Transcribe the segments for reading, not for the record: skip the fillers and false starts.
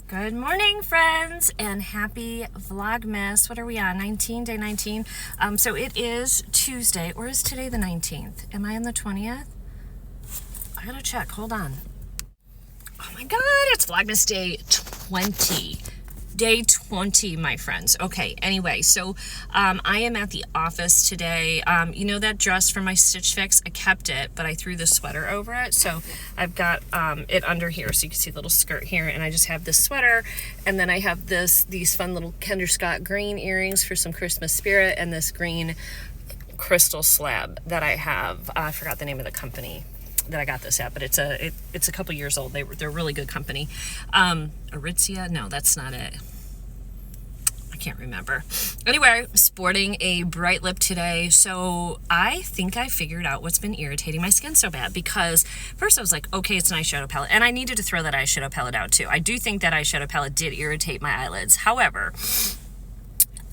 Good morning, friends, and happy Vlogmas. What are we on? Day 19. So it is Tuesday, or is today the 19th? Am I on the 20th? I gotta check. Hold on. Oh my God, it's Vlogmas day 20. Day 20, my friends. Okay, anyway, so I am at the office today. You know that dress from my Stitch Fix? I kept it, but I threw the sweater over it. So I've got it under here, so you can see the little skirt here, and I just have this sweater, and then I have these fun little Kendra Scott green earrings for some Christmas spirit, and this green crystal slab that I have. I forgot the name of the company that I got this at, but it's a couple years old. They're a really good company. Aritzia? No, that's not it. I can't remember. Anyway, sporting a bright lip today. So I think I figured out what's been irritating my skin so bad, because first I was like, okay, it's an eyeshadow palette, and I needed to throw that eyeshadow palette out too. I do think that eyeshadow palette did irritate my eyelids. However,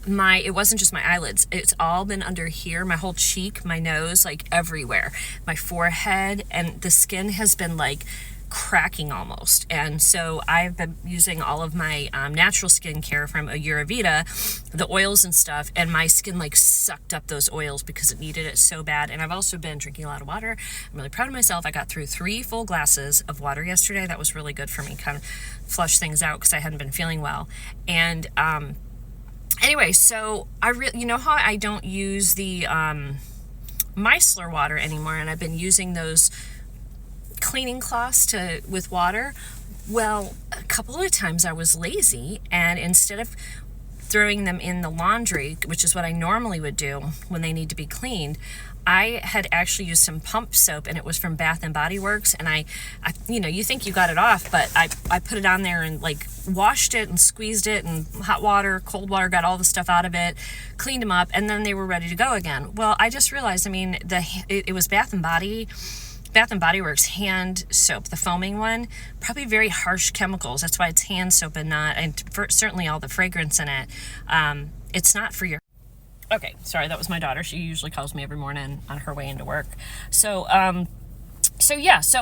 it wasn't just my eyelids. It's all been under here, my whole cheek, my nose, like everywhere, my forehead, and the skin has been like cracking almost. And so I've been using all of my natural skincare from Ayurveda, the oils and stuff, and my skin like sucked up those oils because it needed it so bad. And I've also been drinking a lot of water. I'm really proud of myself. I got through 3 full glasses of water yesterday. That was really good for me, kind of flush things out because I hadn't been feeling well. And anyway, so you know how I don't use the micellar water anymore, and I've been using those cleaning cloths with water. Well, a couple of times I was lazy, and instead of throwing them in the laundry, which is what I normally would do when they need to be cleaned, I had actually used some pump soap, and it was from Bath and Body Works, and I you think you got it off, but I put it on there and like washed it and squeezed it, and hot water, cold water, got all the stuff out of it, cleaned them up, and then they were ready to go again. Well, I just realized, it was Bath and Body Works hand soap, the foaming one, probably very harsh chemicals. That's why it's hand soap and not, and certainly all the fragrance in it. It's not for your... Okay, sorry, that was my daughter. She usually calls me every morning on her way into work. So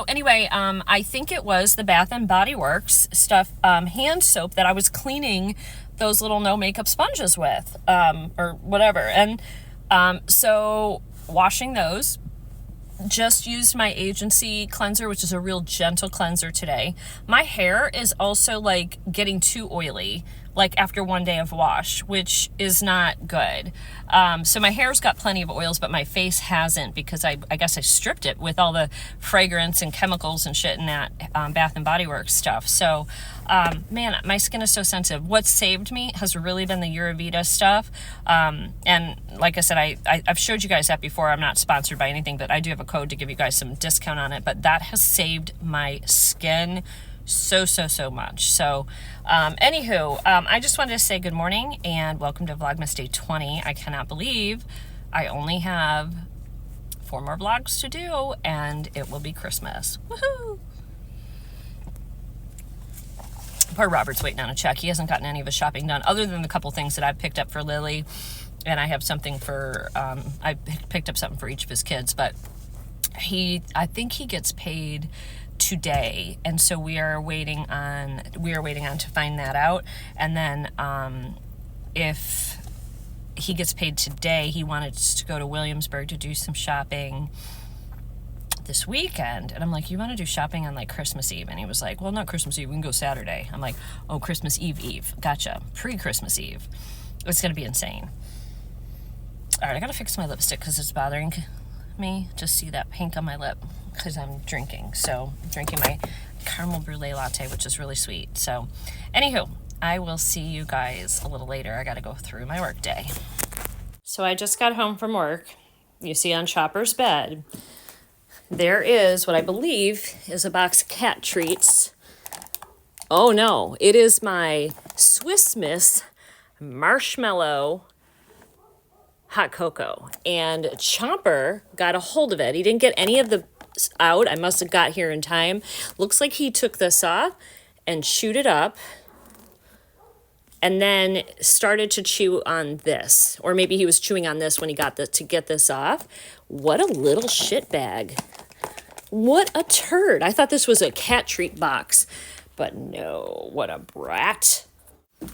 anyway, I think it was the Bath and Body Works stuff, hand soap that I was cleaning those little no makeup sponges with, or whatever. And so washing those, just used my agency cleanser, which is a real gentle cleanser today. My hair is also like getting too oily, like after one day of wash, which is not good. So my hair's got plenty of oils, but my face hasn't, because I guess I stripped it with all the fragrance and chemicals and shit in that Bath and Body Works stuff. So, man, my skin is so sensitive. What saved me has really been the Ayurveda stuff. And like I said, I've showed you guys that before. I'm not sponsored by anything, but I do have a code to give you guys some discount on it. But that has saved my skin so much. So anywho, I just wanted to say good morning and welcome to Vlogmas day 20. I cannot believe I only have 4 more vlogs to do, and it will be Christmas. Woohoo! Poor Robert's waiting on a check. He hasn't gotten any of his shopping done, other than the couple things that I've picked up for Lily, and I have something for I picked up something for each of his kids. But I think he gets paid today, and so we are waiting on to find that out. And then if he gets paid today, he wanted us to go to Williamsburg to do some shopping this weekend. And I'm like, you want to do shopping on like Christmas Eve? And he was like, well, not Christmas Eve, we can go Saturday. I'm like, oh, Christmas Eve. Gotcha. Pre-Christmas Eve. It's gonna be insane. All right, I gotta fix my lipstick because it's bothering me. Just see that pink on my lip because I'm drinking. So I'm drinking my caramel brulee latte, which is really sweet. So anywho, I will see you guys a little later. I got to go through my work day. So I just got home from work. You see on Chopper's bed, there is what I believe is a box of cat treats. Oh no, it is my Swiss Miss marshmallow hot cocoa, and Chopper got a hold of it. He didn't get any of the out. I must have got here in time. Looks like he took this off and chewed it up, and then started to chew on this, or maybe he was chewing on this when he got to get this off. What a little shit bag. What a turd. I thought this was a cat treat box, But no, what a brat.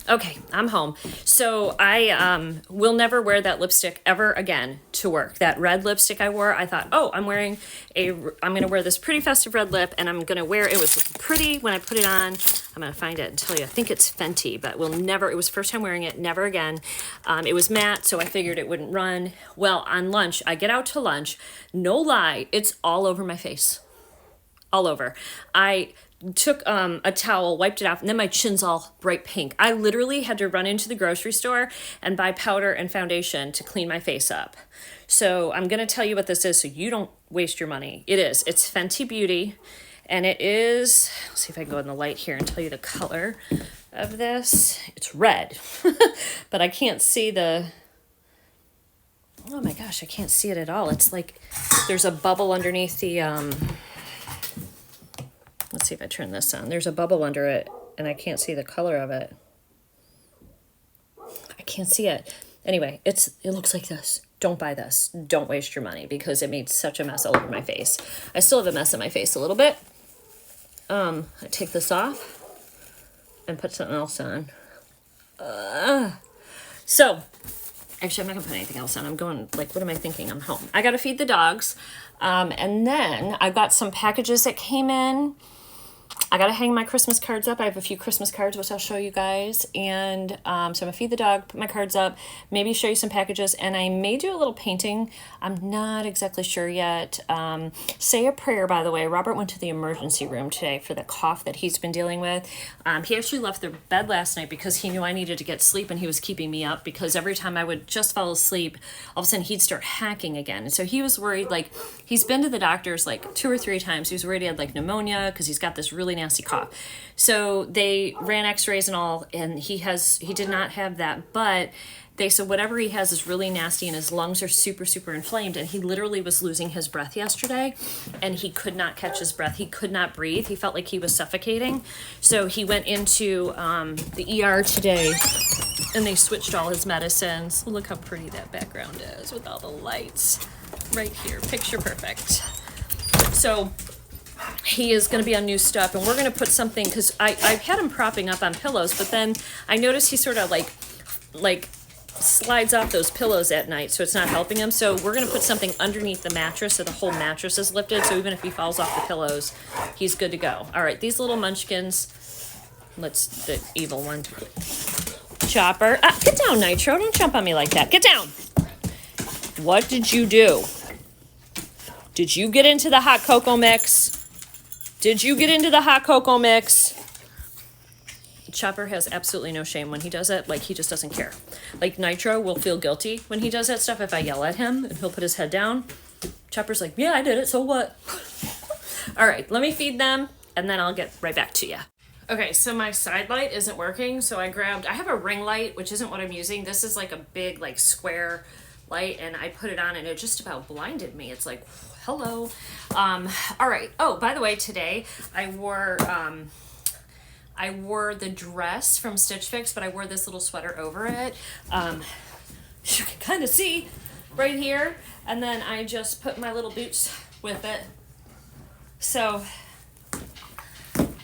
Okay, I'm home. So I will never wear that lipstick ever again to work. That red lipstick I wore, I thought, oh, I'm going to wear this pretty festive red lip, and I'm going to wear, it was pretty when I put it on. I'm going to find it and tell you, I think it's Fenty, but it was first time wearing it, never again. It was matte, so I figured it wouldn't run. Well, on lunch, I get out to lunch, no lie, it's all over my face. All over. I took a towel, wiped it off, and then my chin's all bright pink. I literally had to run into the grocery store and buy powder and foundation to clean my face up. So I'm going to tell you what this is so you don't waste your money. It's Fenty Beauty, and it is, let's see if I can go in the light here and tell you the color of this. It's red, but I can't see oh my gosh, I can't see it at all. It's like there's a bubble underneath the, let's see if I turn this on. There's a bubble under it, and I can't see the color of it. I can't see it. Anyway, it looks like this. Don't buy this. Don't waste your money because it made such a mess all over my face. I still have a mess in my face a little bit. I take this off and put something else on. So, actually, I'm not going to put anything else on. I'm going, like, what am I thinking? I'm home. I got to feed the dogs. And then I've got some packages that came in. I got to hang my Christmas cards up. I have a few Christmas cards, which I'll show you guys. And so I'm going to feed the dog, put my cards up, maybe show you some packages. And I may do a little painting. I'm not exactly sure yet. Say a prayer, by the way. Robert went to the emergency room today for the cough that he's been dealing with. He actually left the bed last night because he knew I needed to get sleep, and he was keeping me up because every time I would just fall asleep, all of a sudden he'd start hacking again. And so he was worried, like, he's been to the doctors like 2 or 3 times. He was worried he had like pneumonia because he's got this really nasty cough. So they ran x-rays and all, and he did not have that, but they said whatever he has is really nasty and his lungs are super, super inflamed. And he literally was losing his breath yesterday, and he could not catch his breath. He could not breathe. He felt like he was suffocating. So he went into the ER today, and they switched all his medicines. Look how pretty that background is with all the lights right here. Picture perfect. So he is going to be on new stuff, and we're going to put something, because I've had him propping up on pillows, but then I noticed he sort of like slides off those pillows at night, so it's not helping him. So we're going to put something underneath the mattress so the whole mattress is lifted, so even if he falls off the pillows, he's good to go. All right, these little munchkins, the evil one. Chopper. Get down, Nitro. Don't jump on me like that. Get down. What did you do? Did you get into the hot cocoa mix? Did you get into the hot cocoa mix? Chopper has absolutely no shame when he does it. Like, he just doesn't care. Like, Nitro will feel guilty when he does that stuff if I yell at him, and he'll put his head down. Chopper's like, yeah, I did it, so what? All right, let me feed them, and then I'll get right back to you. Okay, so my side light isn't working, so I have a ring light, which isn't what I'm using. This is like a big, like, square light, and I put it on, and it just about blinded me. It's like, hello. All right. Oh, by the way, today I wore the dress from Stitch Fix, but I wore this little sweater over it. You can kind of see right here. And then I just put my little boots with it. So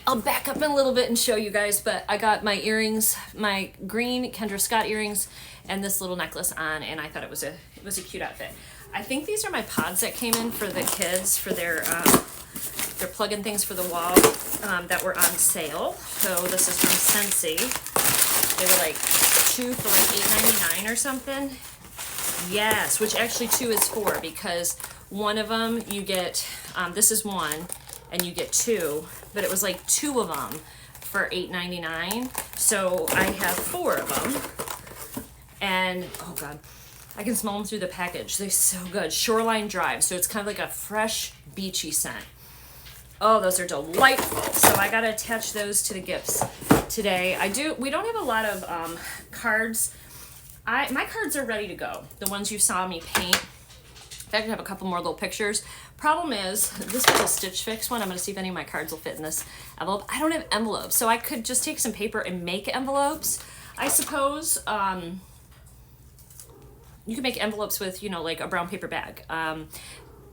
I'll back up in a little bit and show you guys, but I got my earrings, my green Kendra Scott earrings, and this little necklace on, and I thought it was a cute outfit. I think these are my pods that came in for the kids for their plug-in things for the wall that were on sale. So this is from Scentsy. They were like 2 for like $8.99 or something. Yes, which actually 2 is 4, because one of them you get, this is 1, and you get 2, but it was like 2 of them for $8.99. So I have 4 of them, and oh god, I can smell them through the package. They're so good. Shoreline Drive, so it's kind of like a fresh, beachy scent. Oh, those are delightful. So I got to attach those to the gifts today. We don't have a lot of cards. My cards are ready to go. The ones you saw me paint. In fact, I have a couple more little pictures. Problem is, this was a Stitch Fix one. I'm going to see if any of my cards will fit in this envelope. I don't have envelopes, so I could just take some paper and make envelopes, I suppose. You can make envelopes with, like a brown paper bag.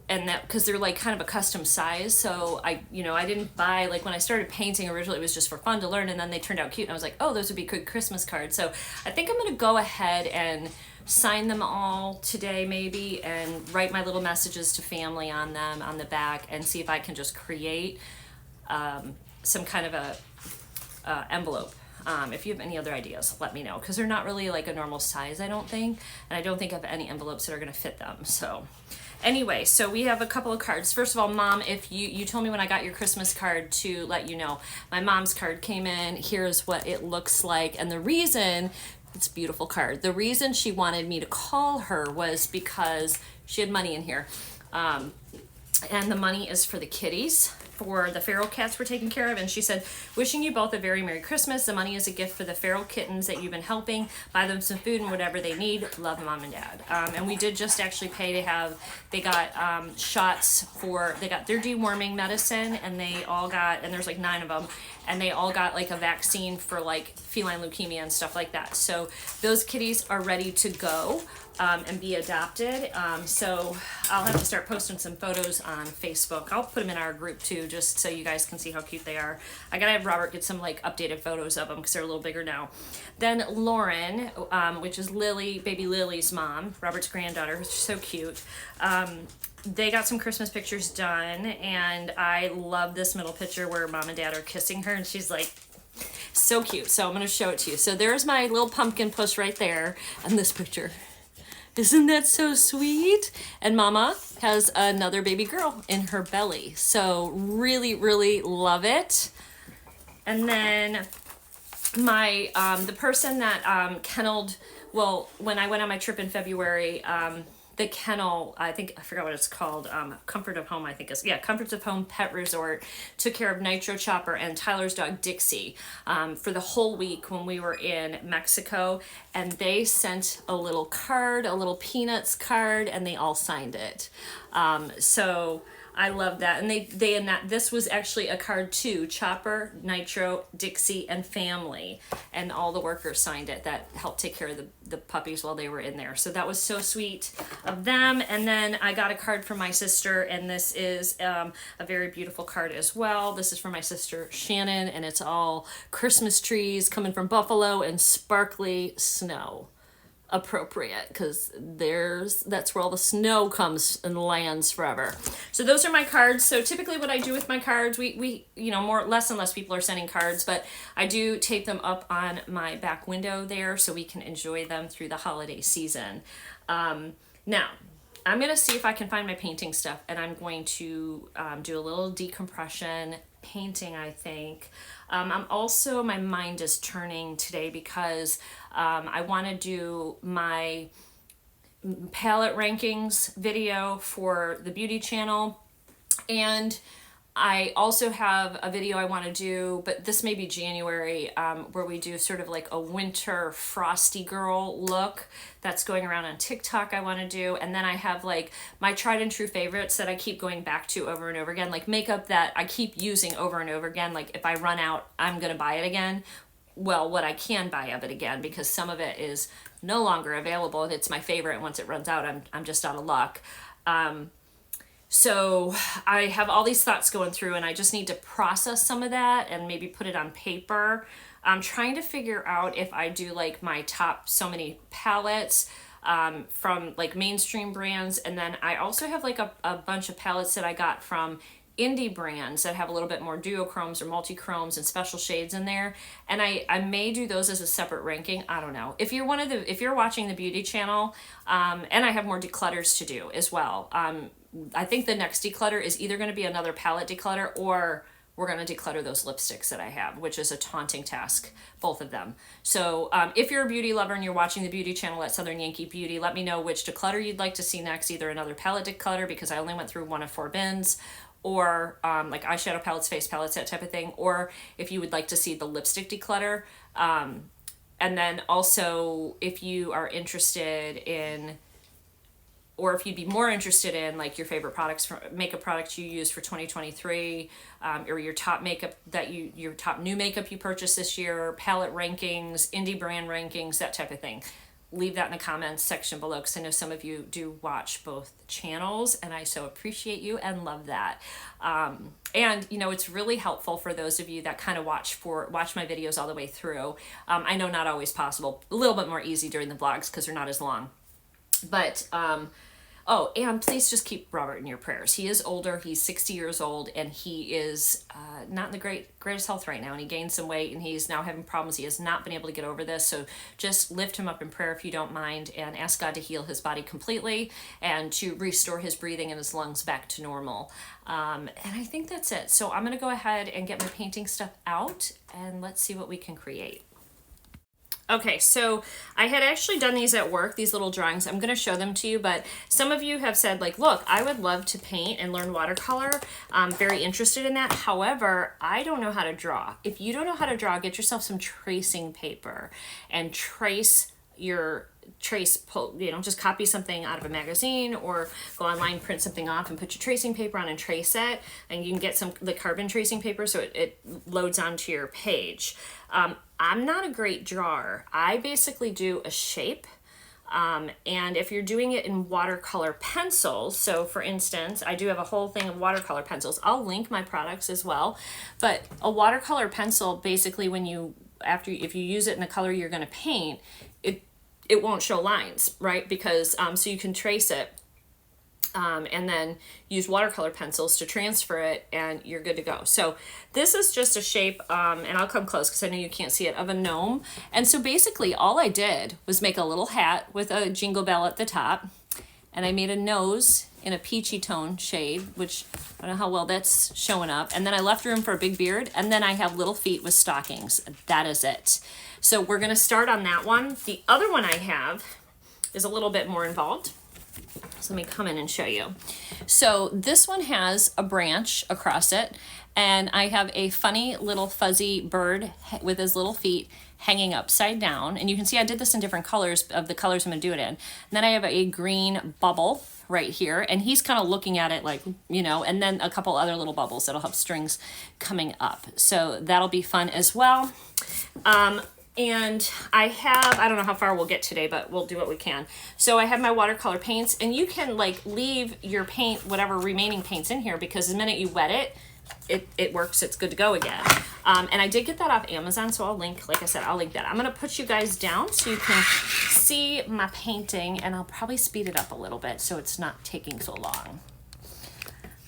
and that because they're like kind of a custom size, so I didn't buy, like when I started painting originally it was just for fun to learn, and then they turned out cute and I was like, oh, those would be good Christmas cards. So I think I'm gonna go ahead and sign them all today maybe, and write my little messages to family on them on the back, and see if I can just create some kind of a envelope. If you have any other ideas, let me know, because they're not really like a normal size, I don't think, and I don't think I have any envelopes that are going to fit them. So anyway, so we have a couple of cards. First of all, Mom, if you told me when I got your Christmas card to let you know, my mom's card came in. Here's what it looks like, and the reason, it's a beautiful card, the reason she wanted me to call her was because she had money in here, and the money is for the kitties, for the feral cats we're taking care of. And she said, wishing you both a very Merry Christmas. The money is a gift for the feral kittens that you've been helping. Buy them some food and whatever they need. Love, Mom and Dad. And we did just actually pay to have, they got shots for, they got their deworming medicine, and they all got, and there's like 9 of them, and they all got like a vaccine for like feline leukemia and stuff like that. So those kitties are ready to go and be adopted. So I'll have to start posting some photos on Facebook. I'll put them in our group too, just so you guys can see how cute they are. I gotta have Robert get some like updated photos of them because they're a little bigger now. Then Lauren, which is Lily, baby Lily's mom, Robert's granddaughter, who's so cute. They got some Christmas pictures done, and I love this middle picture where Mom and Dad are kissing her, and she's like, so cute. So I'm gonna show it to you. So there's my little pumpkin puss right there, and this picture. Isn't that so sweet? And Mama has another baby girl in her belly. So really, really love it. And then my, the person that kenneled, well, when I went on my trip in February, the kennel, I forgot what it's called, Comfort of Home, I think is, yeah, Comforts of Home Pet Resort, took care of Nitro Chopper and Tyler's dog Dixie for the whole week when we were in Mexico, and they sent a little card, a little Peanuts card, and they all signed it. So I love that. And this was actually a card too, Chopper, Nitro, Dixie, and family. And all the workers signed it that helped take care of the puppies while they were in there. So that was so sweet of them. And then I got a card from my sister, and this is a very beautiful card as well. This is from my sister Shannon, and it's all Christmas trees coming from Buffalo and sparkly snow. Appropriate, because that's where all the snow comes and lands forever. So those are my cards. So typically what I do with my cards, we less and less people are sending cards, but I do tape them up on my back window there so we can enjoy them through the holiday season. Now I'm gonna see if I can find my painting stuff, and I'm going to do a little decompression painting, I think. I'm also, my mind is turning today because I want to do my palette rankings video for the beauty channel, and I also have a video I want to do, but this may be January, where we do sort of like a winter frosty girl look that's going around on TikTok I want to do. And then I have like my tried and true favorites that I keep going back to over and over again, like makeup that I keep using over and over again. Like if I run out, I'm going to buy it again. Well, what I can buy of it again, because some of it is no longer available. It's my favorite. Once it runs out, I'm just out of luck. So I have all these thoughts going through, and I just need to process some of that and maybe put it on paper. I'm trying to figure out if I do like my top so many palettes from like mainstream brands, and then I also have like a bunch of palettes that I got from indie brands that have a little bit more duochromes or multi-chromes and special shades in there, and I may do those as a separate ranking. I don't know. If you're if you're watching the beauty channel, and I have more declutters to do as well. I think the next declutter is either going to be another palette declutter, or we're going to declutter those lipsticks that I have, which is a taunting task, both of them. So if you're a beauty lover and you're watching the beauty channel at Southern Yankee Beauty, let me know which declutter you'd like to see next, either another palette declutter, because I only went through 1 of 4 bins, or like eyeshadow palettes, face palettes, that type of thing, or if you would like to see the lipstick declutter. And then also if you are interested in, or if you'd be more interested in like your favorite products, makeup products you use for 2023, or your top makeup your top new makeup you purchased this year, palette rankings, indie brand rankings, that type of thing. leave that in the comments section below, because I know some of you do watch both channels, and I so appreciate you and love that. And you know, it's really helpful for those of you that kind of watch my videos all the way through. I know not always possible, a little bit more easy during the vlogs because they're not as long. But oh, and please just keep Robert in your prayers. He is older. He's 60 years old, and he is not in the greatest health right now. And he gained some weight, and he's now having problems. He has not been able to get over this. So just lift him up in prayer if you don't mind, and ask God to heal his body completely and to restore his breathing and his lungs back to normal. And I think that's it. So I'm going to go ahead and get my painting stuff out, and let's see what we can create. Okay, so I had actually done these at work, these little drawings. I'm going to show them to you, but some of you have said, like, look, I would love to paint and learn watercolor. I'm very interested in that. However, I don't know how to draw. If you don't know how to draw, get yourself some tracing paper and just copy something out of a magazine, or go online, print something off and put your tracing paper on and trace it. And you can get the carbon tracing paper so it loads onto your page. I'm not a great drawer. I basically do a shape. And if you're doing it in watercolor pencils, so for instance, I do have a whole thing of watercolor pencils. I'll link my products as well. But a watercolor pencil, basically, if you use it in the color you're going to paint, it won't show lines, right? Because so you can trace it. And then use watercolor pencils to transfer it, and you're good to go. So this is just a shape, and I'll come close because I know you can't see it, of a gnome. And so basically all I did was make a little hat with a jingle bell at the top, and I made a nose in a peachy tone shade, which I don't know how well that's showing up. And then I left room for a big beard, and then I have little feet with stockings. That is it. So we're gonna start on that one. The other one I have is a little bit more involved. So let me come in and show you. So this one has a branch across it, and I have a funny little fuzzy bird with his little feet hanging upside down. And you can see I did this in different colors of the colors I'm gonna do it in. And then I have a green bubble right here, and he's kind of looking at it like, you know, and then a couple other little bubbles that'll have strings coming up. So that'll be fun as well. And I don't know how far we'll get today, but we'll do what we can. So I have my watercolor paints, and you can like leave your paint, whatever remaining paints in here, because the minute you wet it works, it's good to go again. And I did get that off Amazon, so I'll link, like I said, I'll link that. I'm gonna put you guys down so you can see my painting, and I'll probably speed it up a little bit so it's not taking so long.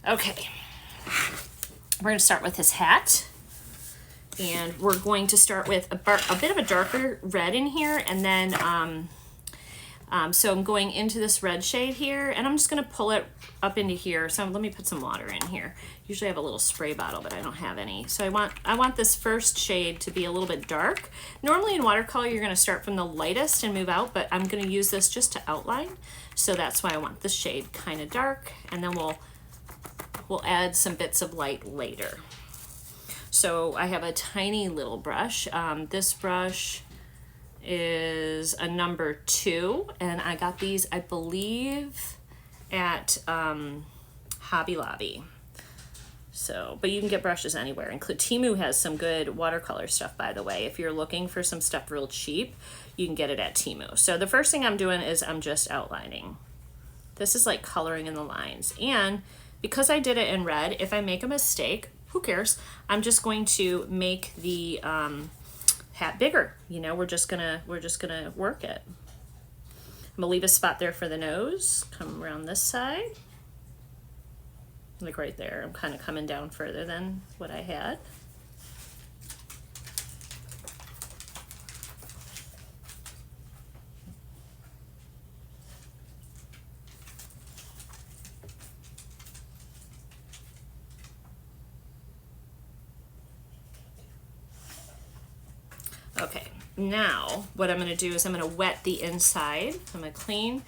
Okay, we're gonna start with his hat. And we're going to start with a bit of a darker red in here, and then so I'm going into this red shade here, and I'm just going to pull it up into here. So let me put some water in here. Usually I have a little spray bottle, but I don't have any. So I want this first shade to be a little bit dark. Normally in watercolor you're going to start from the lightest and move out, but I'm going to use this just to outline. So that's why I want this shade kind of dark, and then we'll add some bits of light later. So I have a tiny little brush. This brush is a number 2, and I got these, I believe, at Hobby Lobby. So, but you can get brushes anywhere. Temu has some good watercolor stuff, by the way. If you're looking for some stuff real cheap, you can get it at Temu. So the first thing I'm doing is I'm just outlining. This is like coloring in the lines. And because I did it in red, if I make a mistake, who cares? I'm just going to make the hat bigger. You know, we're just gonna work it. I'm gonna leave a spot there for the nose. Come around this side, like right there. I'm kind of coming down further than what I had. Okay, now what I'm going to do is I'm going to wet the inside. I'm going to clean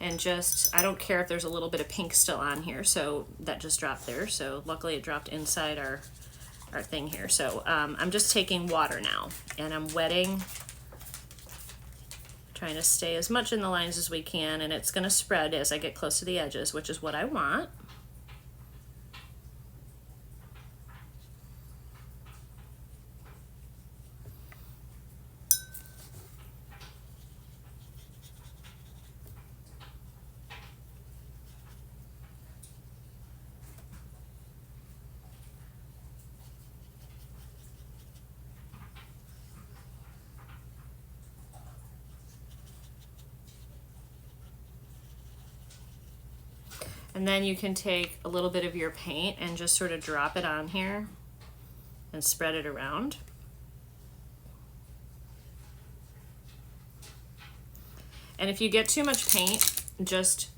and just, I don't care if there's a little bit of pink still on here, so that just dropped there. So luckily it dropped inside our thing here. So I'm just taking water now, and I'm wetting, trying to stay as much in the lines as we can, and it's going to spread as I get close to the edges, which is what I want. And then you can take a little bit of your paint and just sort of drop it on here and spread it around. And if you get too much paint, just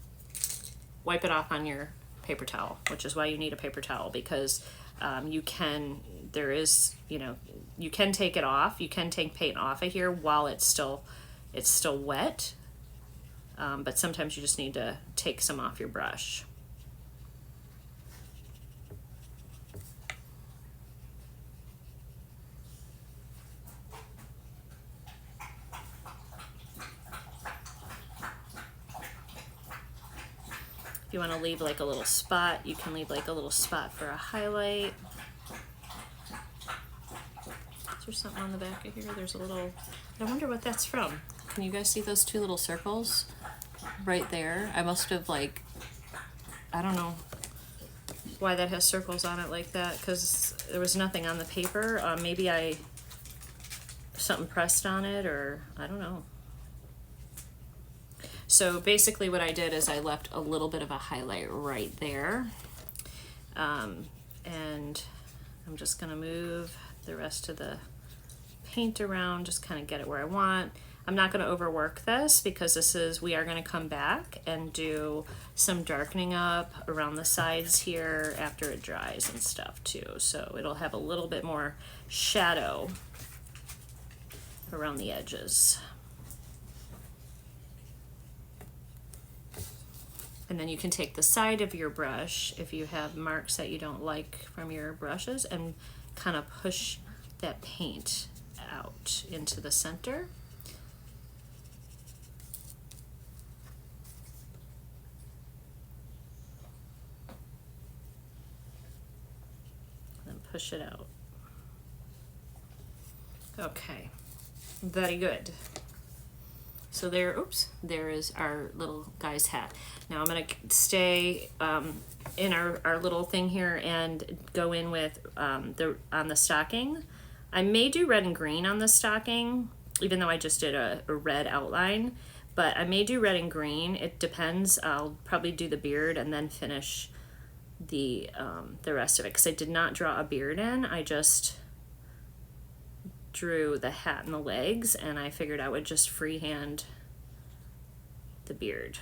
wipe it off on your paper towel, which is why you need a paper towel, because you can take it off. You can take paint off of here while it's still wet, but sometimes you just need to take some off your brush. If you want to leave like a little spot, you can leave like a little spot for a highlight. Is there something on the back of here? There's a little, I wonder what that's from. Can you guys see those two little circles right there? I must have like, I don't know why that has circles on it like that, because there was nothing on the paper. Maybe something pressed on it, or I don't know. So basically what I did is I left a little bit of a highlight right there. And I'm just gonna move the rest of the paint around, just kind of get it where I want. I'm not gonna overwork this because we are gonna come back and do some darkening up around the sides here after it dries and stuff too. So it'll have a little bit more shadow around the edges. And then you can take the side of your brush, if you have marks that you don't like from your brushes, and kind of push that paint out into the center. And then push it out. Okay, very good. So there, oops, there is our little guy's hat. Now I'm gonna stay in our little thing here and go in with on the stocking. I may do red and green on the stocking, even though I just did a red outline, but I may do red and green. It depends. I'll probably do the beard and then finish the rest of it, because I did not draw a beard in. I just drew the hat and the legs, and I figured I would just freehand the beard.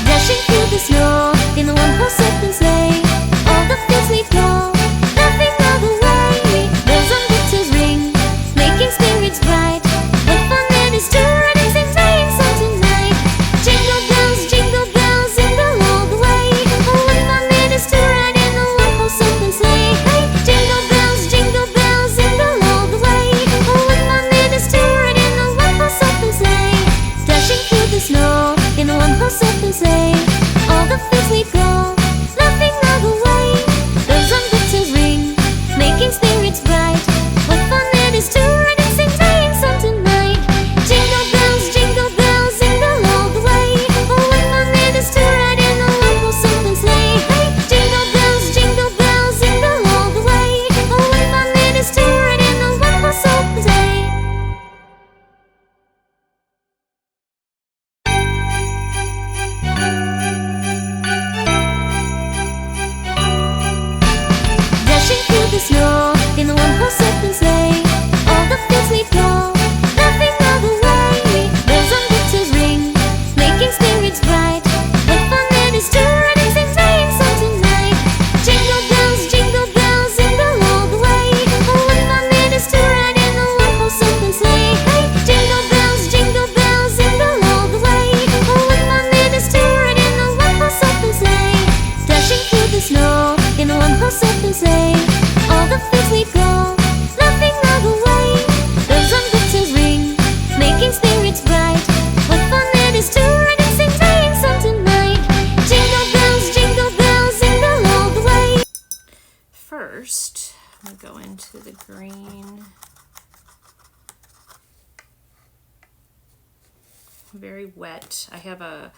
Dashing through the snow in the one-horse open sleigh, all the fields we go, laughing all the way. Bells on victor's ring, making spirits bright. What fun it is to ride and sing sleigh song tonight! Jingle bells, jingle all the way. Oh, what fun it is to ride in the one-horse open sleigh! Hey, jingle bells, all the way. Oh, what fun it is to ride in the one-horse open sleigh! Dashing through the snow in the one-horse open sleigh, all the fields we go, laughing all the way. Bells on victor's ring, making spirits bright. What fun it is to ride and sing sleigh song tonight! Jingle bells, all the way. Oh, what fun it is to ride in the one-horse open sleigh! Hey, jingle bells, all the way. Oh, what fun it is to ride in the one-horse open sleigh! Dashing through the snow in the one-horse open sleigh, all the fields we go, laughing all the way. Bells on victor's ring, making spirits bright. What fun it is to ride and sing sleigh song tonight! Jingle bells, all the way. Oh, what fun it is to ride in the one-horse open sleigh! Hey, jingle bells, all the way. Oh, what fun it is to ride in the one-horse open sleigh! Dashing through the snow in the one-horse open sleigh, all the fields we go, laughing all the way. Bells on victor's ring, making spirits bright. What fun it is to ride and sing sleigh song tonight! Jingle bells, all the way. First, I'm gonna go into the green. Very wet. I have a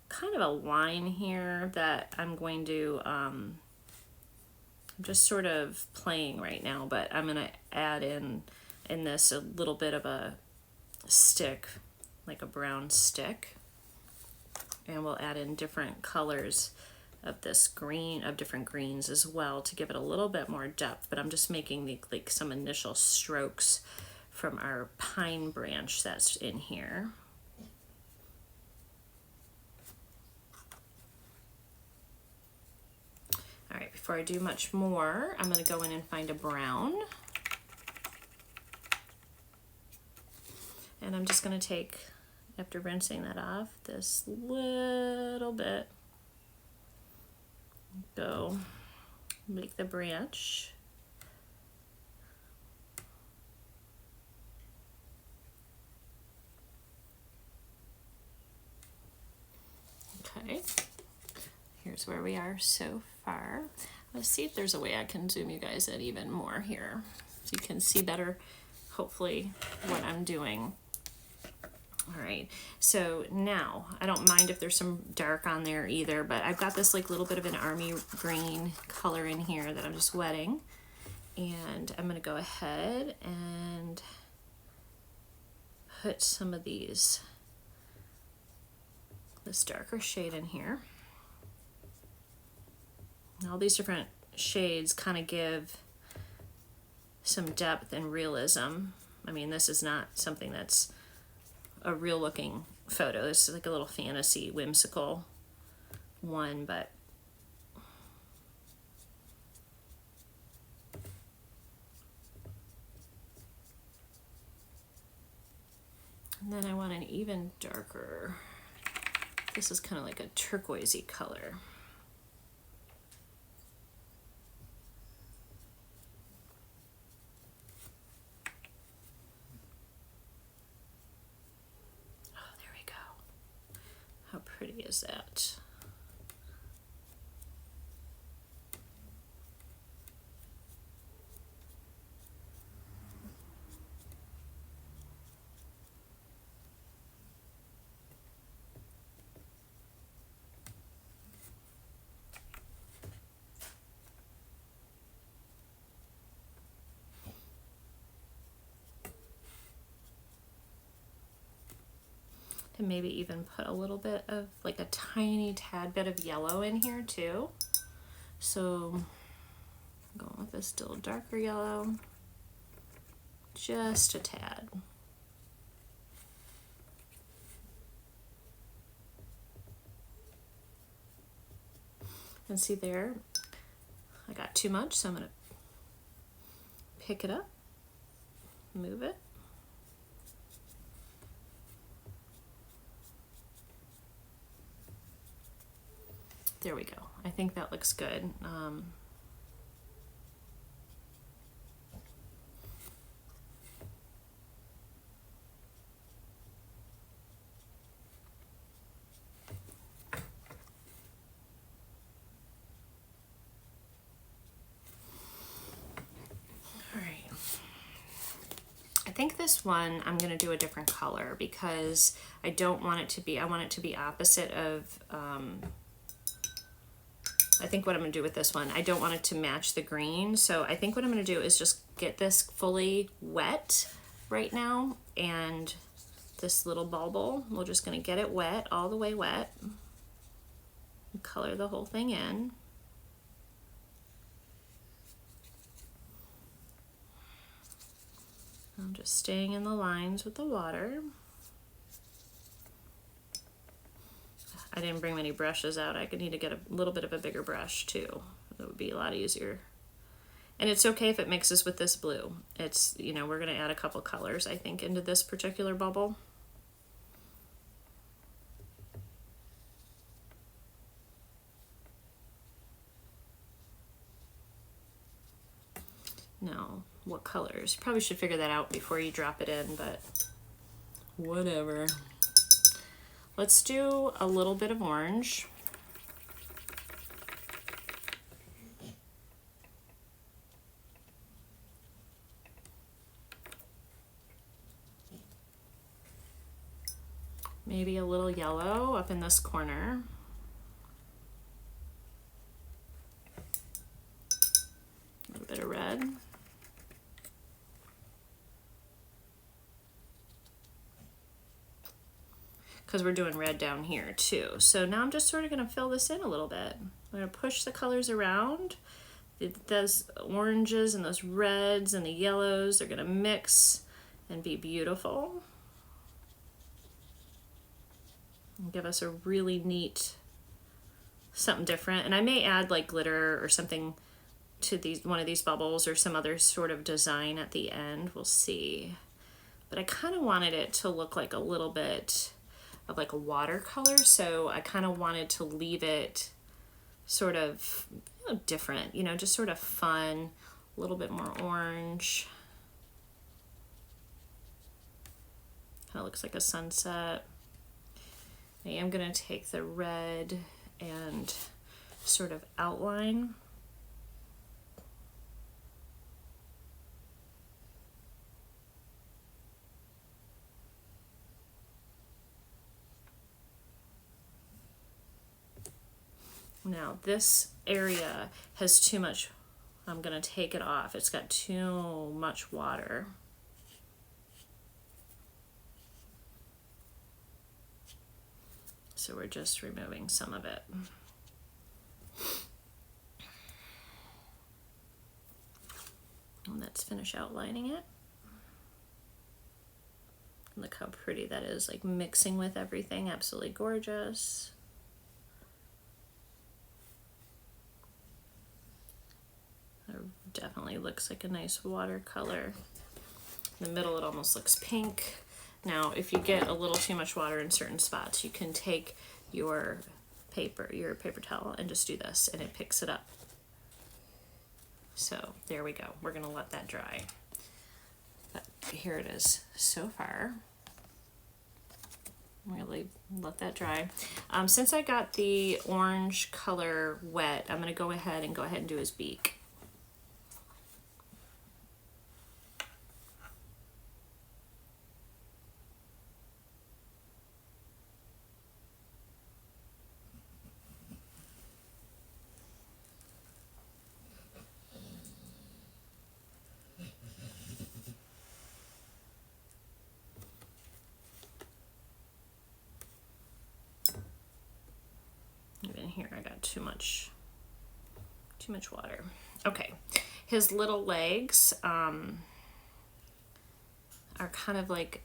kind of a line here that I'm going to I'm just sort of playing right now, but I'm gonna add in this a little bit of a stick, like a brown stick, and we'll add in different colors of this green, of different greens as well, to give it a little bit more depth. But I'm just making the, like, some initial strokes from our pine branch that's in here. All right, before I do much more, I'm going to go in and find a brown. And I'm just going to take, after rinsing that off, this little bit, go make the branch. Okay, here's where we are so far. Let's see if there's a way I can zoom you guys in even more here, so you can see better, hopefully, what I'm doing. All right, so now I don't mind if there's some dark on there either, but I've got this like little bit of an army green color in here that I'm just wetting, and I'm gonna go ahead and put some of this darker shade in here. And all these different shades kind of give some depth and realism. I mean, this is not something that's a real looking photo. This is like a little fantasy, whimsical one, but and then I want an even darker, this is kind of like a turquoisey color. How pretty is that? And maybe even put a little bit of, like, a tiny tad bit of yellow in here too. So I'm going with this still darker yellow, just a tad. And see there, I got too much, so I'm gonna pick it up, move it. There we go. I think that looks good. All right. I think this one I'm going to do a different color because I don't want it to be, I want it to be opposite of, I think what I'm going to do with this one, I don't want it to match the green. So I think what I'm going to do is just get this fully wet right now. And this little bubble, we're just going to get it wet, all the way wet. And color the whole thing in. I'm just staying in the lines with the water. I didn't bring many brushes out. I could need to get a little bit of a bigger brush too. That would be a lot easier. And it's okay if it mixes with this blue. It's, you know, we're gonna add a couple colors, I think, into this particular bubble. Now, what colors? You probably should figure that out before you drop it in, but whatever. Let's do a little bit of orange. Maybe a little yellow up in this corner. because we're doing red down here too. So now I'm just sort of going to fill this in a little bit. I'm going to push the colors around. Those oranges and those reds and the yellows are going to mix and be beautiful. And give us a really neat, something different. And I may add like glitter or something to one of these bubbles or some other sort of design at the end. We'll see. But I kind of wanted it to look like a little bit of like a watercolor, so I kind of wanted to leave it sort of different, just sort of fun, a little bit more orange. Kind of looks like a sunset. I am going to take the red and sort of outline. Now this area has too much, I'm going to take it off. It's got too much water. So we're just removing some of it. And let's finish outlining it. Look how pretty that is, like mixing with everything, absolutely gorgeous. It definitely looks like a nice watercolor. In the middle it almost looks pink. Now if you get a little too much water in certain spots, you can take your paper towel and just do this and it picks it up. So there we go. We're gonna let that dry. But here it is so far. Really let that dry. Since I got the orange color wet, I'm gonna go ahead and do his beak. Even here I got too much water. Okay, his little legs are kind of like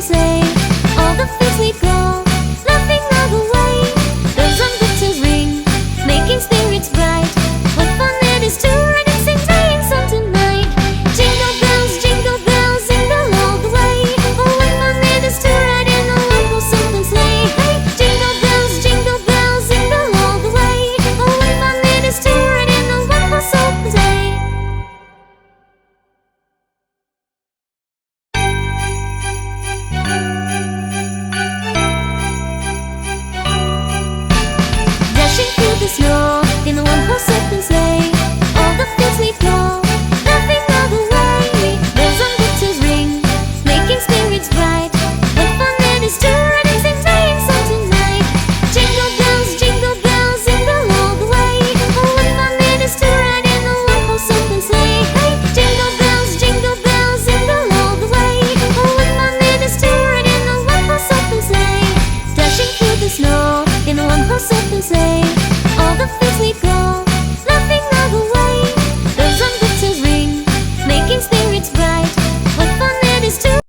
and sleigh. All the fields we go, laughing all the way. Bells on victor's ring, making spirits bright. What fun it is to ride and sing sleigh song tonight. Jingle bells, jingle all the way. Oh, what fun it is to ride in a one-horse open sleigh. Hey, jingle bells, all the way. Oh, what fun it is to ride in a one-horse open sleigh. Dashing through the snow in a one-horse open sleigh. All the fields we go, laughing all the way. Bells on victor's ring, making spirits bright. What fun it is to ride and sing sleigh song tonight. Jingle bells, all the way. Oh, what fun it is to ride in a one-horse open sleigh. Hey, jingle bells, all the way. Oh, what fun it is to ride in a one-horse open sleigh. Dashing through the snow in a one-horse open sleigh. All the fields we go, laughing all the way. Bells on victor's ring, making spirits bright. What fun it is to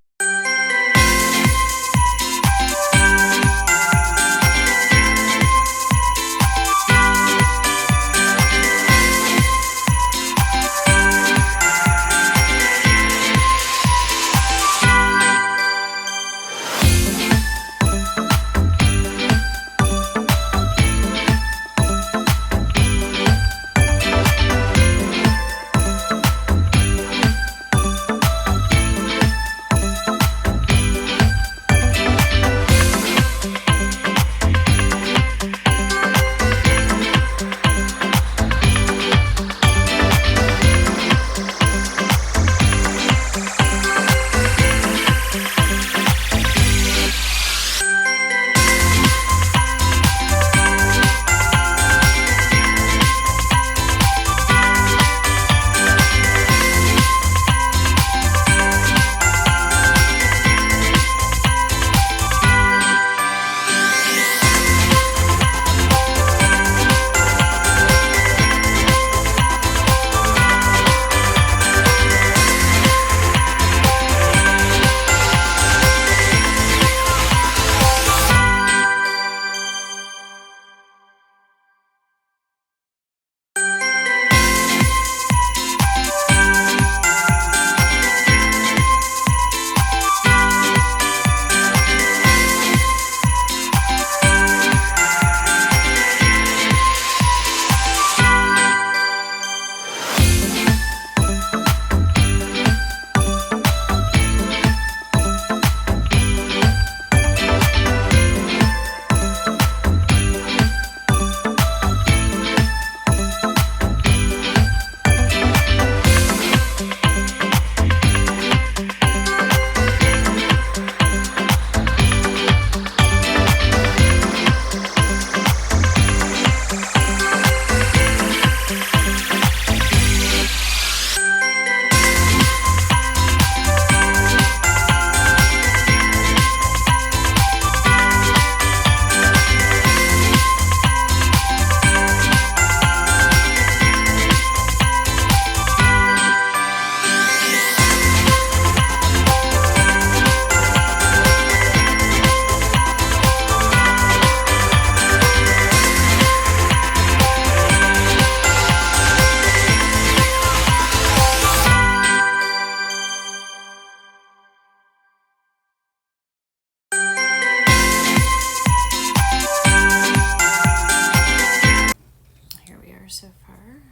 so far.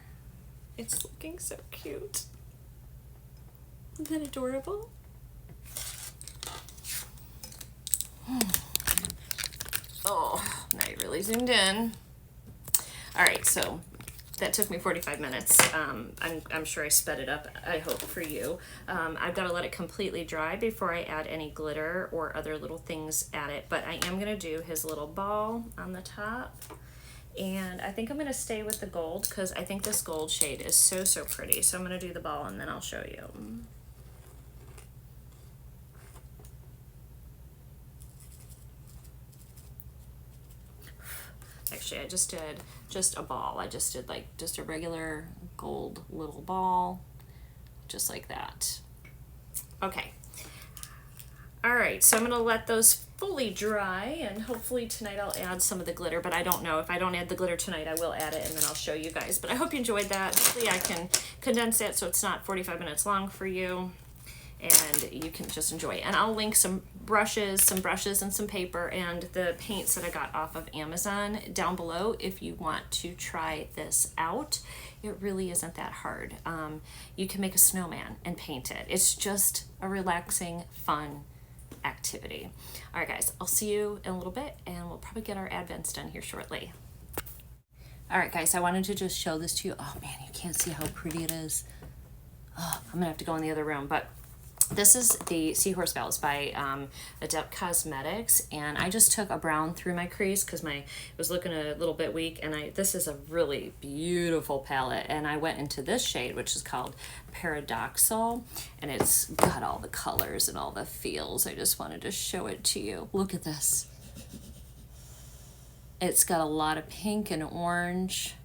It's looking so cute. Isn't that adorable? Oh, now you really zoomed in. All right, so that took me 45 minutes. I'm sure I sped it up, I hope, for you. I've got to let it completely dry before I add any glitter or other little things at it, but I am going to do his little ball on the top. And I think I'm going to stay with the gold because I think this gold shade is so, so pretty. So I'm going to do the ball and then I'll show you. Actually, I just did just a ball. I just did like just a regular gold little ball, just like that. Okay. All right, so I'm gonna let those fully dry, and hopefully tonight I'll add some of the glitter, but I don't know. If I don't add the glitter tonight, I will add it and then I'll show you guys. But I hope you enjoyed that. Hopefully I can condense it so it's not 45 minutes long for you, and you can just enjoy it. And I'll link some brushes and some paper and the paints that I got off of Amazon down below if you want to try this out. It really isn't that hard. You can make a snowman and paint it. It's just a relaxing, fun activity. All right, guys, I'll see you in a little bit, and we'll probably get our advents done here shortly. All right, guys, I wanted to just show this to you. Oh man, you can't see how pretty it is. Oh, I'm gonna have to go in the other room, but this is the Seahorse Bells by Adept Cosmetics, and I just took a brown through my crease because it was looking a little bit weak, and this is a really beautiful palette, and I went into this shade, which is called Paradoxal, and it's got all the colors and all the feels. I just wanted to show it to you. Look at this. It's got a lot of pink and orange,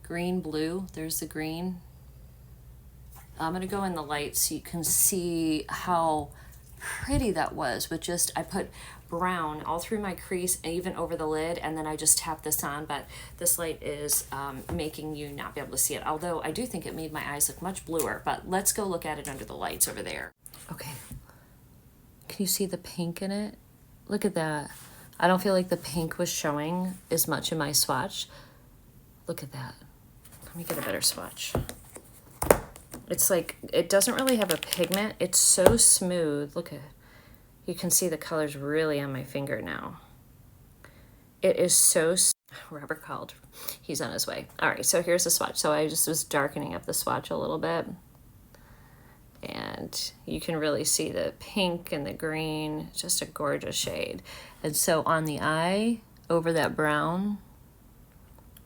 green, blue. There's the green. I'm going to go in the light so you can see how pretty that was with just, I put brown all through my crease and even over the lid, and then I just tapped this on, but this light is making you not be able to see it, although I do think it made my eyes look much bluer. But let's go look at it under the lights over there. Okay, can you see the pink in it? Look at that. I don't feel like the pink was showing as much in my swatch. Look at that. Let me get a better swatch. It's like, it doesn't really have a pigment. It's so smooth. Look at, you can see the colors really on my finger now. It is so, Robert called. He's on his way. All right, so here's the swatch. So I just was darkening up the swatch a little bit. And you can really see the pink and the green. Just a gorgeous shade. And so on the eye, over that brown,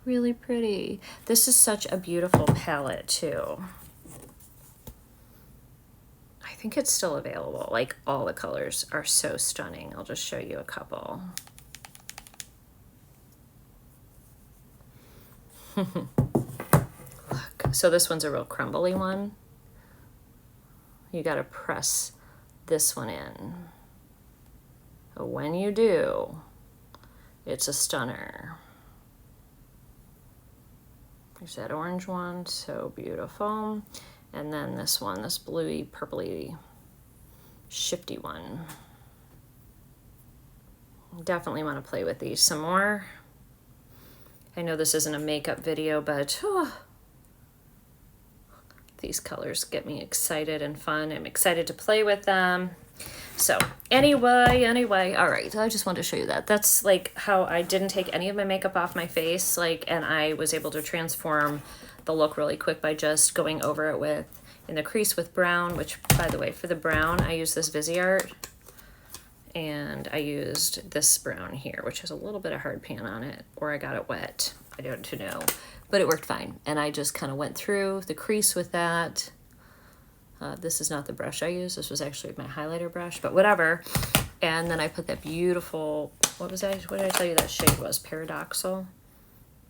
really pretty. This is such a beautiful palette too. I think it's still available. Like, all the colors are so stunning. I'll just show you a couple. Look, so this one's a real crumbly one. You gotta press this one in. But when you do, it's a stunner. There's that orange one, so beautiful. And then this one, this bluey, purpley, shifty one. Definitely want to play with these some more. I know this isn't a makeup video, but these colors get me excited and fun. I'm excited to play with them. So anyway, all right, I just wanted to show you that. That's like how I didn't take any of my makeup off my face, like, and I was able to transform the look really quick by just going over it with, in the crease with brown, which, by the way, for the brown, I used this Viseart, and I used this brown here, which has a little bit of hard pan on it, or I got it wet, I don't know, but it worked fine. And I just kind of went through the crease with that. This is not the brush I used, this was actually my highlighter brush, but whatever. And then I put that beautiful, what did I tell you that shade was? Paradoxal?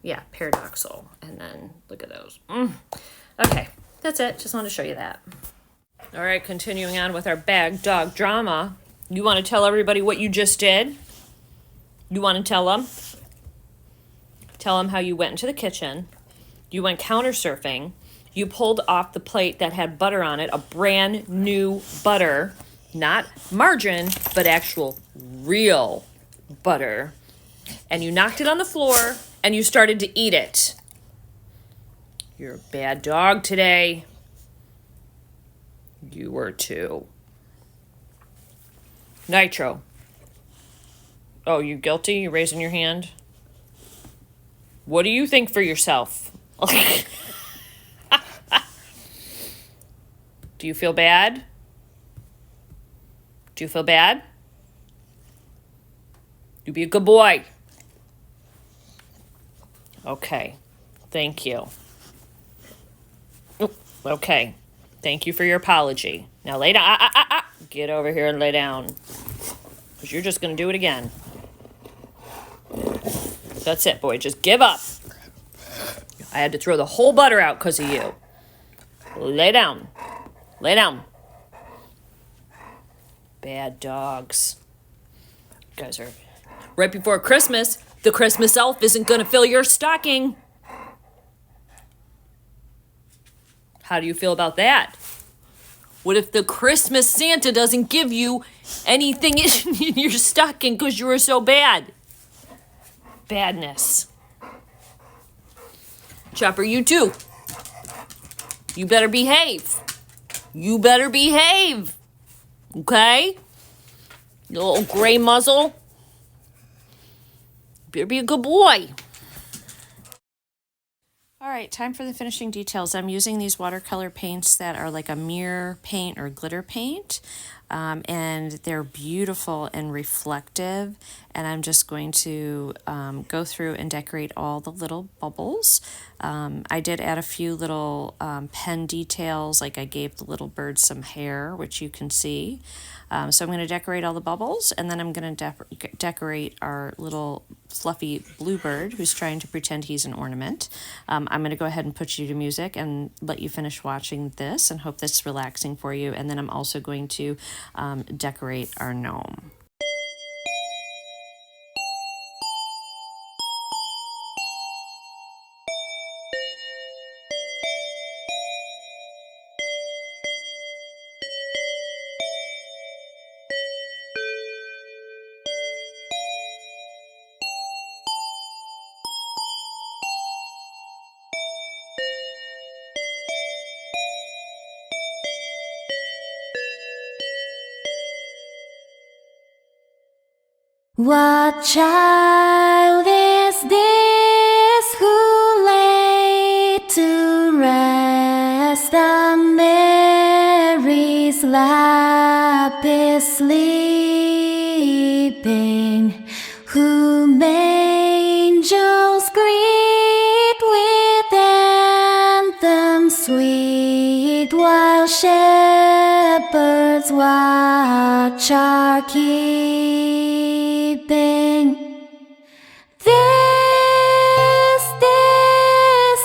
Yeah, Paradoxal. And then look at those. Okay, that's it. Just wanted to show you that. All right, continuing on with our bag dog drama. You want to tell everybody what you just did? You want to tell them? Tell them how you went into the kitchen. You went counter surfing. You pulled off the plate that had butter on it, a brand new butter. Not margarine, but actual real butter. And you knocked it on the floor, and you started to eat it. You're a bad dog today. You were too. Nitro. Oh, you guilty? You raising your hand? What do you think for yourself? Do you feel bad? Do you feel bad? You be a good boy. Okay. Thank you. Okay. Thank you for your apology. Now lay down. Get over here and lay down. Because you're just going to do it again. That's it, boy. Just give up. I had to throw the whole butter out because of you. Lay down. Lay down. Bad dogs. You guys are... Right before Christmas, the Christmas elf isn't going to fill your stocking. How do you feel about that? What if the Christmas Santa doesn't give you anything in your stocking because you were so bad? Badness. Chopper, you too. You better behave. You better behave. Okay? You little gray muzzle. Better be a good boy. All right, time for the finishing details. I'm using these watercolor paints that are like a mirror paint or glitter paint, and they're beautiful and reflective. And I'm just going to go through and decorate all the little bubbles. I did add a few little pen details, like I gave the little bird some hair, which you can see. So I'm going to decorate all the bubbles, and then I'm going to decorate our little fluffy bluebird who's trying to pretend he's an ornament. I'm going to go ahead and put you to music and let you finish watching this and hope that's relaxing for you. And then I'm also going to decorate our gnome. What child is this who lay to rest on Mary's lap is sleeping, whom angels greet with anthems sweet, while shepherds watch are keeping. This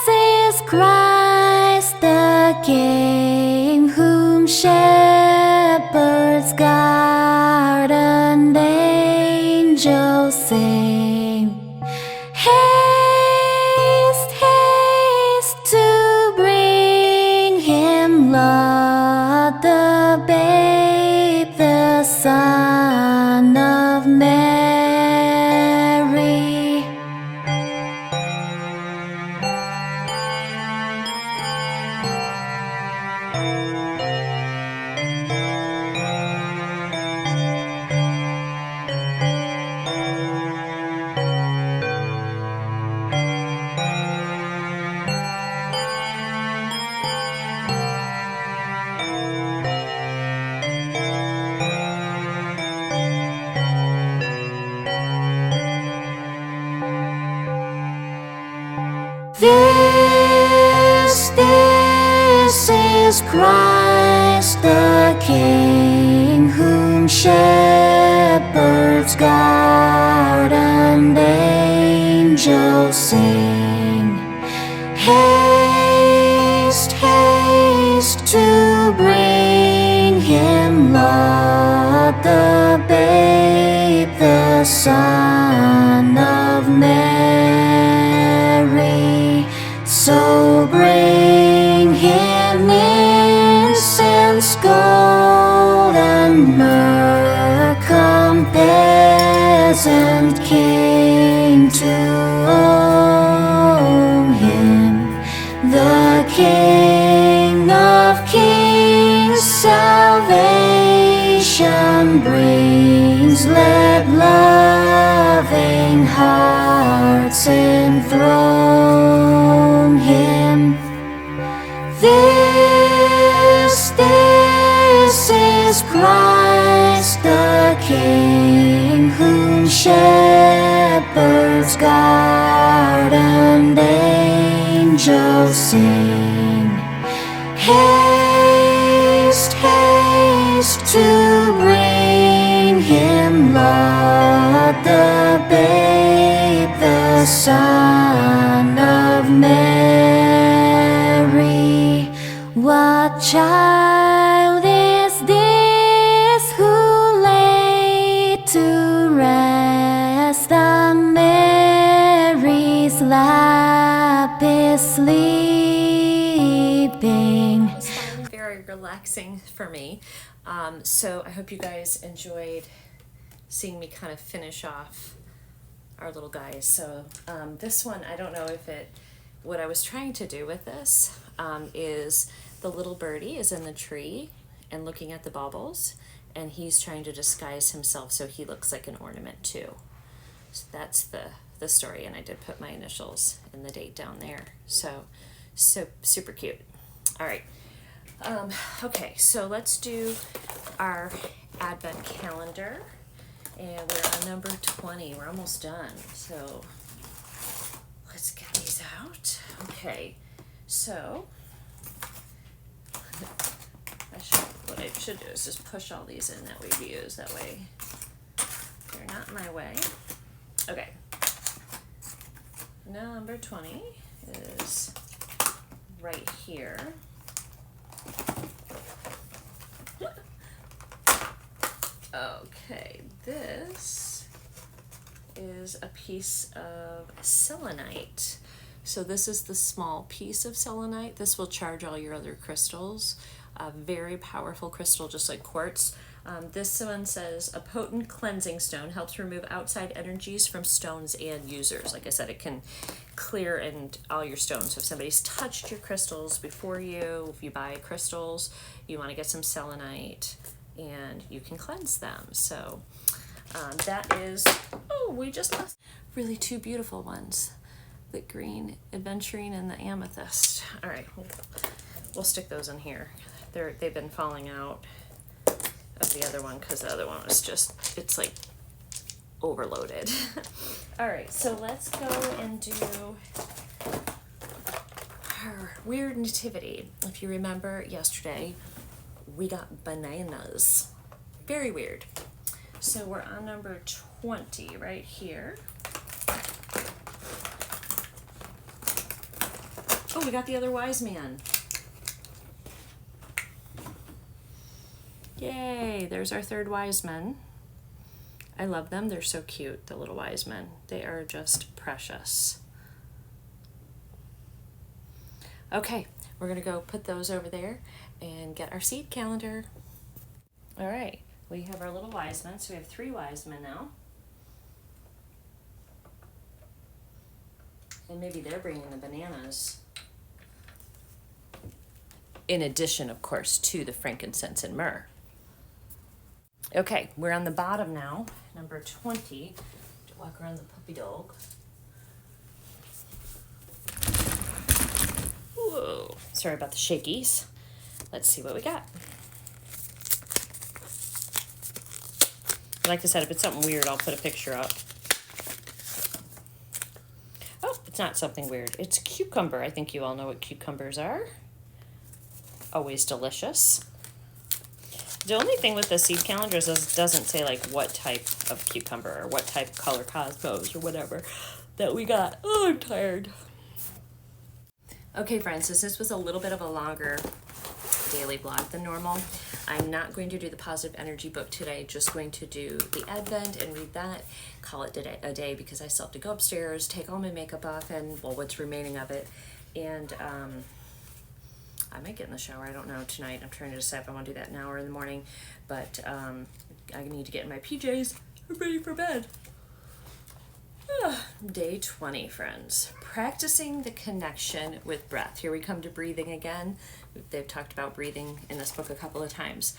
is Christ the King, whom shepherds guard and angels sing. Haste, haste to bring him, Lord, the babe, the Son of Mary. This is Christ the King, whom shepherds guard and angels sing. Haste, haste to bring him, Lord, the babe, the Son of Mary. So bring him incense, gold, and myrrh. Come, peasant king, to own him, the King of kings. Salvation brings. Let loving hearts enthrone him. This is Christ the King, whom shepherds guard and angels sing. Haste, haste to bring him, Lord, the babe, the Son of Mary. What child is this who relaxing for me. So I hope you guys enjoyed seeing me kind of finish off our little guys. So this one, I don't know if what I was trying to do with this is the little birdie is in the tree and looking at the baubles, and he's trying to disguise himself so he looks like an ornament too. So that's the story, and I did put my initials and the date down there. So super cute. All right. Okay, so let's do our advent calendar, and we're on number 20. We're almost done. So let's get these out. Okay, so what I should do is just push all these in that we've used. That way they're not in my way. Okay. Number 20 is right here. Okay, this is a piece of selenite. So this is the small piece of selenite. This will charge all your other crystals. A very powerful crystal, just like quartz. This one says a potent cleansing stone, helps remove outside energies from stones and users. Like I said, it can clear and all your stones. So if somebody's touched your crystals before you, if you buy crystals, you want to get some selenite and you can cleanse them. So that is, oh, we just lost really two beautiful ones, the green aventurine and the amethyst. All right, we'll stick those in here. They've been falling out of the other one because the other one was just, it's like overloaded. All right, so let's go and do our weird nativity. If you remember yesterday, we got bananas. Very weird. So we're on number 20 right here. Oh, we got the other wise man. Yay, there's our third wise man. I love them. They're so cute, the little wise men. They are just precious. Okay, we're gonna go put those over there and get our seed calendar. All right, we have our little wise men. So we have 3 wise men now. And maybe they're bringing the bananas. In addition, of course, to the frankincense and myrrh. Okay, we're on the bottom now, number 20. Walk around the puppy dog. Whoa, sorry about the shakies. Let's see what we got. Like I said, if it's something weird, I'll put a picture up. Oh, it's not something weird. It's cucumber. I think you all know what cucumbers are. Always delicious. The only thing with the seed calendar is it doesn't say like what type of cucumber or what type of color cosmos or whatever that we got. Oh, I'm tired. Okay, friends, since this was a little bit of a longer daily vlog than normal, I'm not going to do the positive energy book today, just going to do the Advent and read that, call it a day because I still have to go upstairs, take all my makeup off and, well, what's remaining of it, and I might get in the shower, I don't know, tonight. I'm trying to decide if I want to do that now or in the morning, but I need to get in my PJs. I'm ready for bed. Day 20, friends. Practicing the connection with breath. Here we come to breathing again. They've talked about breathing in this book a couple of times.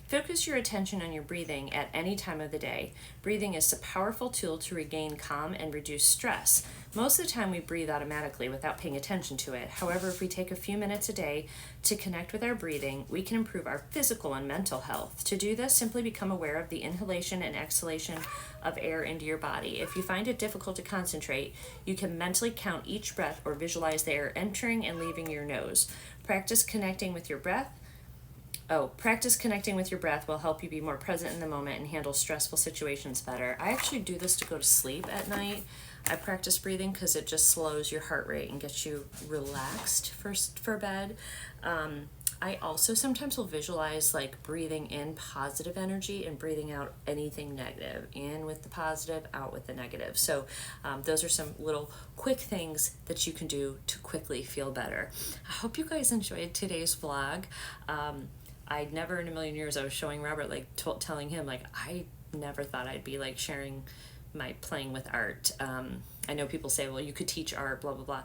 Focus your attention on your breathing at any time of the day. Breathing is a powerful tool to regain calm and reduce stress. Most of the time we breathe automatically without paying attention to it. However, if we take a few minutes a day to connect with our breathing, we can improve our physical and mental health. To do this, simply become aware of the inhalation and exhalation of air into your body. If you find it difficult to concentrate, you can mentally count each breath or visualize the air entering and leaving your nose. Practice connecting with your breath will help you be more present in the moment and handle stressful situations better. I actually do this to go to sleep at night. I practice breathing because it just slows your heart rate and gets you relaxed for bed. I also sometimes will visualize like breathing in positive energy and breathing out anything negative. In with the positive, out with the negative. So those are some little quick things that you can do to quickly feel better. I hope you guys enjoyed today's vlog. I'd never in a million years, I was showing Robert, like telling him, like, I never thought I'd be like sharing my playing with art. I know people say, well, you could teach art, blah, blah, blah.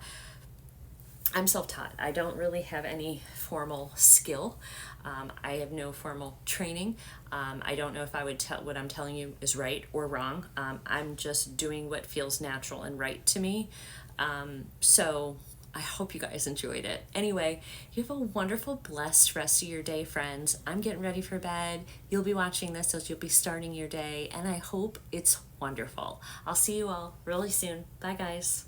I'm self-taught. I don't really have any formal skill. I have no formal training. I don't know if I would tell what I'm telling you is right or wrong. I'm just doing what feels natural and right to me. So I hope you guys enjoyed it. Anyway, you have a wonderful, blessed rest of your day, friends. I'm getting ready for bed. You'll be watching this as you'll be starting your day, and I hope it's wonderful. I'll see you all really soon. Bye, guys.